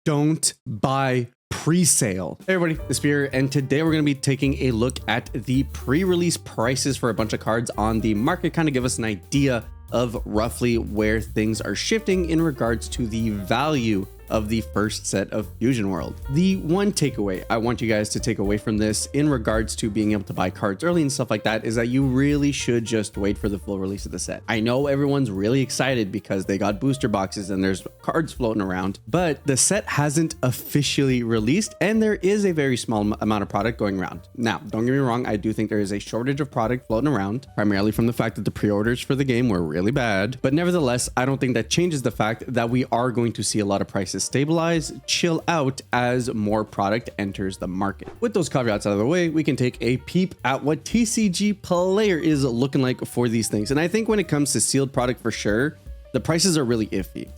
don't buy pre-sale. Hey everybody, Espira, and today we're going to be taking a look at the pre-release prices for a bunch of cards on the market, kind of give us an idea of roughly where things are shifting in regards to the value of the first set of Fusion World. The one takeaway I want you guys to take away from this in regards to being able to buy cards early and stuff like that is that you really should just wait for the full release of the set. I know everyone's really excited because they got booster boxes and there's cards floating around, but the set hasn't officially released and there is a very small amount of product going around. Now, don't get me wrong, I do think there is a shortage of product floating around, primarily from the fact that the pre-orders for the game were really bad, but nevertheless, I don't think that changes the fact that we are going to see a lot of prices stabilize, chill out as more product enters the market. With those caveats out of the way, we can take a peep at what TCG Player is looking like for these things. And I think when it comes to sealed product for sure, the prices are really iffy.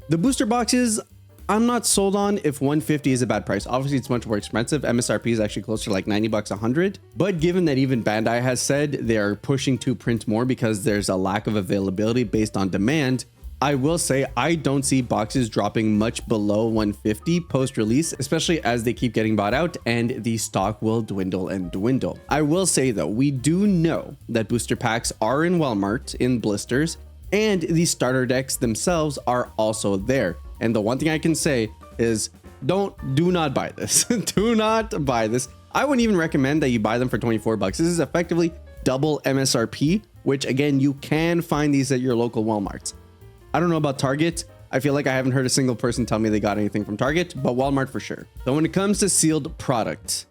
The booster boxes, I'm not sold on if 150 is a bad price. Obviously, it's much more expensive. MSRP is actually closer to like 90 bucks, 100. But given that even Bandai has said they're pushing to print more because there's a lack of availability based on demand, I will say I don't see boxes dropping much below 150 post-release, especially as they keep getting bought out and the stock will dwindle and dwindle. I will say though, we do know that booster packs are in Walmart in blisters and the starter decks themselves are also there. And the one thing I can say is do not buy this. Do not buy this. I wouldn't even recommend that you buy them for 24 bucks. This is effectively double MSRP, which again, you can find these at your local Walmarts. I don't know about Target. I feel like I haven't heard a single person tell me they got anything from Target, but Walmart for sure. So when it comes to sealed product,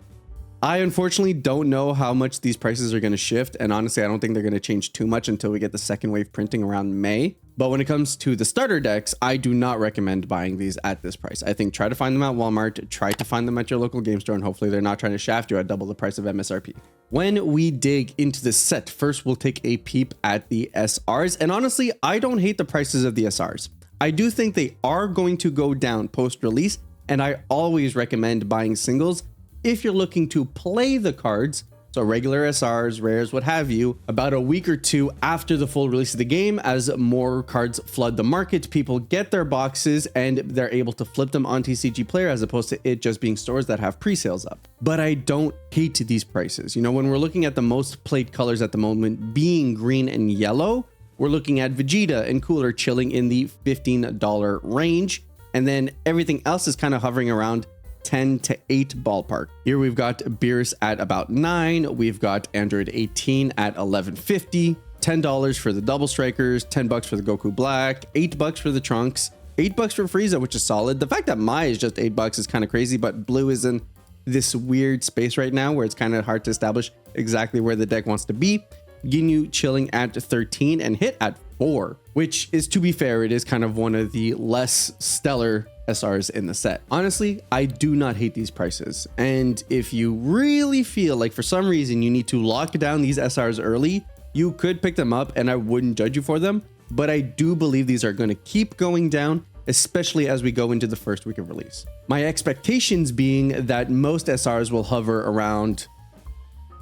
I unfortunately don't know how much these prices are going to shift. And honestly, I don't think they're going to change too much until we get the second wave printing around May. But when it comes to the starter decks, I do not recommend buying these at this price. I think try to find them at Walmart, try to find them at your local game store, and hopefully they're not trying to shaft you at double the price of MSRP. When we dig into the set, first we'll take a peep at the SRs. And honestly, I don't hate the prices of the SRs. I do think they are going to go down post-release, and I always recommend buying singles if you're looking to play the cards. So regular SRs, rares, what have you, about a week or two after the full release of the game, as more cards flood the market, people get their boxes and they're able to flip them on TCG Player as opposed to it just being stores that have pre-sales up. But I don't hate these prices. You know, when we're looking at the most played colors at the moment being green and yellow, we're looking at Vegeta and Cooler chilling in the $15 range. And then everything else is kind of hovering around 10 to 8 ballpark. Here we've got Beerus at about 9. We've got Android 18 at 11.50, $10 for the double strikers, 10 bucks for the Goku Black, 8 bucks for the Trunks, 8 bucks for Frieza, which is solid. The fact that Mai is just 8 bucks is kind of crazy, but Blue is in this weird space right now where it's kind of hard to establish exactly where the deck wants to be. Ginyu chilling at 13 and Hit at 4, which is, to be fair, it is kind of one of the less stellar SRs in the set. Honestly, I do not hate these prices. And if you really feel like for some reason you need to lock down these SRs early, you could pick them up and I wouldn't judge you for them. But I do believe these are going to keep going down, especially as we go into the first week of release. My expectations being that most SRs will hover around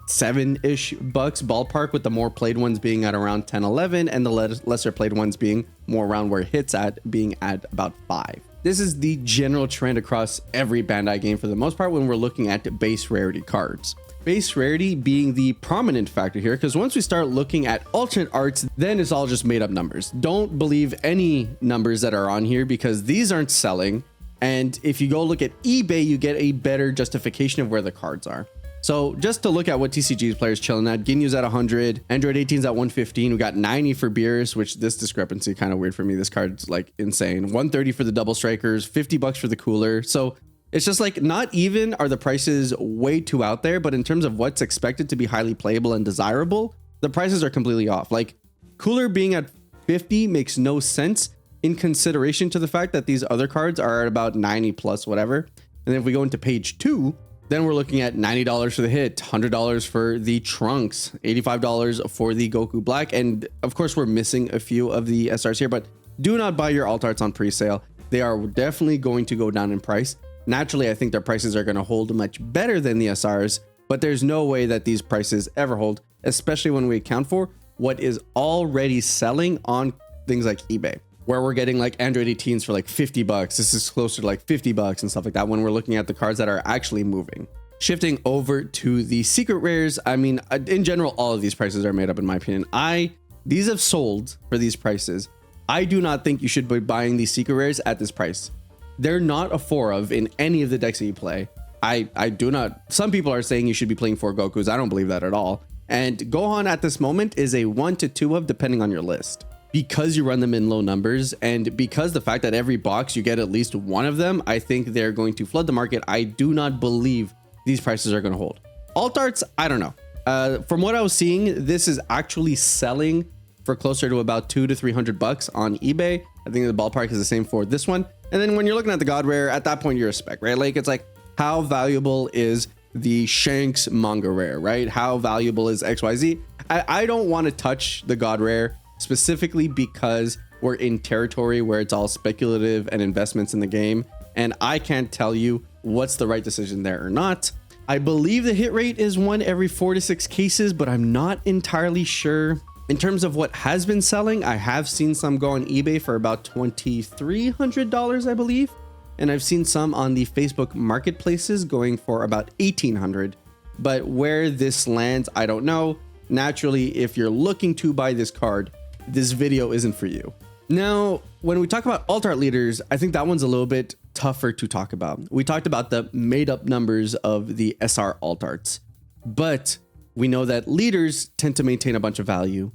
7-ish bucks ballpark, with the more played ones being at around 10, 11, and the lesser played ones being more around where Hit's at, being at about 5. This is the general trend across every Bandai game for the most part when we're looking at base rarity cards. Base rarity being the prominent factor here, because once we start looking at alternate arts, then it's all just made up numbers. Don't believe any numbers that are on here because these aren't selling. And if you go look at eBay, you get a better justification of where the cards are. So just to look at what TCG's players chilling at, Ginyu's at 100, Android 18's at 115. We got 90 for Beerus, which this discrepancy kind of weird for me. This card's like insane. 130 for the double strikers, 50 bucks for the Cooler. So it's just like not even are the prices way too out there, but in terms of what's expected to be highly playable and desirable, the prices are completely off. Like Cooler being at 50 makes no sense in consideration to the fact that these other cards are at about 90 plus whatever. And then if we go into page 2, then we're looking at $90 for the Hit, $100 for the Trunks, $85 for the Goku Black. And of course, we're missing a few of the SRs here, but do not buy your alt arts on pre-sale. They are definitely going to go down in price. Naturally, I think their prices are going to hold much better than the SRs, but there's no way that these prices ever hold, especially when we account for what is already selling on things like eBay. where we're getting like Android 18s for like 50 bucks. This is closer to like 50 bucks and stuff like that when we're looking at the cards that are actually moving. Shifting over to the secret rares, I mean, in general, all of these prices are made up in my opinion. These have sold for these prices. I do not think you should be buying these secret rares at this price. They're not a 4 of in any of the decks that you play. I do not. Some people are saying you should be playing 4 Gokus. I don't believe that at all. And Gohan at this moment is a 1 to 2 of depending on your list. Because you run them in low numbers and because the fact that every box you get at least one of them, I think they're going to flood the market. I do not believe these prices are going to hold. Alt arts, I don't know. From what I was seeing, this is actually selling for closer to about $200 to $300 on eBay. I think the ballpark is the same for this one. And then when you're looking at the God Rare, at that point you're a spec, right? Like it's like, how valuable is the Shanks manga rare, right? How valuable is XYZ? I don't want to touch the God Rare specifically because we're in territory where it's all speculative and investments in the game. And I can't tell you what's the right decision there or not. I believe the hit rate is 1 every 4 to 6 cases, but I'm not entirely sure. In terms of what has been selling, I have seen some go on eBay for about $2,300, I believe. And I've seen some on the Facebook marketplaces going for about $1,800. But where this lands, I don't know. Naturally, if you're looking to buy this card, this video isn't for you. Now, when we talk about alt art leaders, I think that one's a little bit tougher to talk about. We talked about the made up numbers of the SR alt arts, but we know that leaders tend to maintain a bunch of value.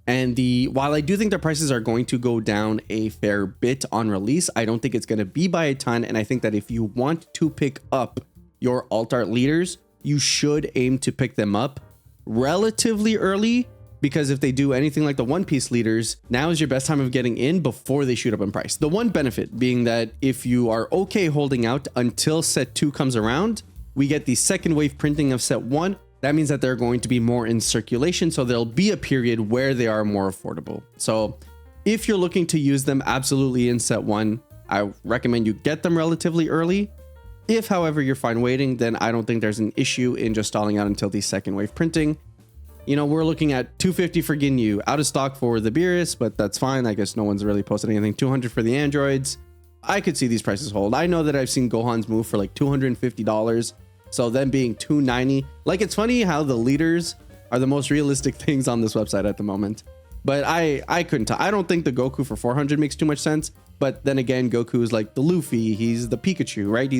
And while I do think their prices are going to go down a fair bit on release, I don't think it's going to be by a ton. And I think that if you want to pick up your alt art leaders, you should aim to pick them up relatively early, because if they do anything like the One Piece leaders, now is your best time of getting in before they shoot up in price. The one benefit being that if you are okay holding out until set 2 comes around, we get the second wave printing of set 1. That means that they're going to be more in circulation. So there'll be a period where they are more affordable. So if you're looking to use them absolutely in set 1, I recommend you get them relatively early. If, however, you're fine waiting, then I don't think there's an issue in just stalling out until the second wave printing. You know, we're looking at $250 for Ginyu, out of stock for the Beerus, but that's fine. I guess no one's really posted anything. $200 for the androids. I could see these prices hold. I know that I've seen Gohan's move for like $250. So them being $290. Like, it's funny how the leaders are the most realistic things on this website at the moment. But I couldn't tell. I don't think the Goku for $400 makes too much sense. But then again, Goku is like the Luffy. He's the Pikachu, right?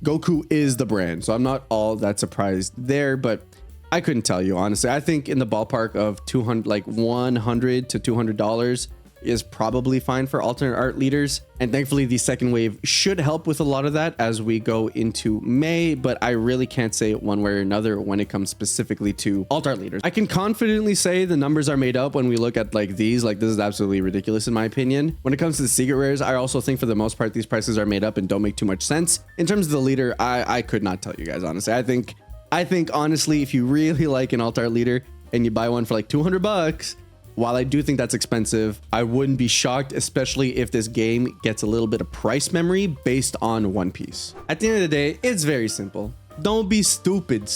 Goku is the brand. So I'm not all that surprised there, but I couldn't tell you, honestly. I think in the ballpark of $100 to $200 is probably fine for alternate art leaders. And thankfully, the second wave should help with a lot of that as we go into May. But I really can't say it one way or another when it comes specifically to alt art leaders. I can confidently say the numbers are made up when we look at like these. Like, this is absolutely ridiculous in my opinion. When it comes to the secret rares, I also think for the most part, these prices are made up and don't make too much sense. In terms of the leader, I could not tell you guys, honestly. I think honestly, if you really like an alt art leader and you buy one for like $200, while I do think that's expensive, I wouldn't be shocked, especially if this game gets a little bit of price memory based on One Piece. At the end of the day, it's very simple. Don't be stupid.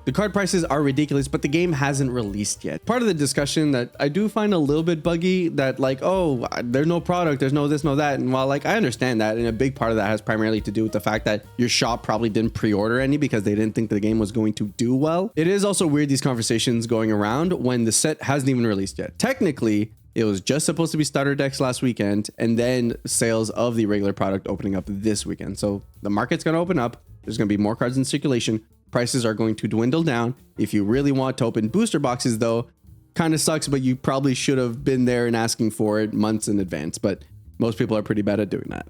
The card prices are ridiculous, but the game hasn't released yet. Part of the discussion that I do find a little bit buggy, that like, oh, there's no product, there's no this, no that. And while like I understand that, and a big part of that has primarily to do with the fact that your shop probably didn't pre-order any because they didn't think the game was going to do well. It is also weird, these conversations going around when the set hasn't even released yet. Technically, it was just supposed to be starter decks last weekend, and then sales of the regular product opening up this weekend. So the market's going to open up. There's going to be more cards in circulation. Prices are going to dwindle down. If you really want to open booster boxes, though, kind of sucks, but you probably should have been there and asking for it months in advance. But most people are pretty bad at doing that.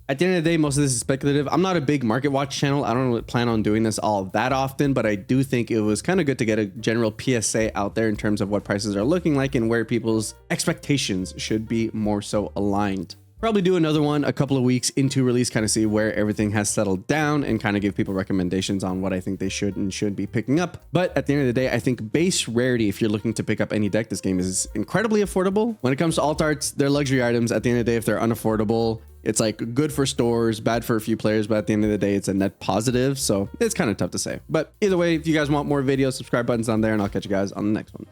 At the end of the day, most of this is speculative. I'm not a big market watch channel. I don't plan on doing this all that often, but I do think it was kind of good to get a general PSA out there in terms of what prices are looking like and where people's expectations should be more so aligned. Probably do another one a couple of weeks into release, kind of see where everything has settled down and kind of give people recommendations on what I think they should and shouldn't be picking up. But at the end of the day, I think base rarity, if you're looking to pick up any deck, this game is incredibly affordable. When it comes to alt arts, they're luxury items. At the end of the day, if they're unaffordable, it's like good for stores, bad for a few players, but at the end of the day, it's a net positive. So it's kind of tough to say. But either way, if you guys want more videos, subscribe button's on there, and I'll catch you guys on the next one.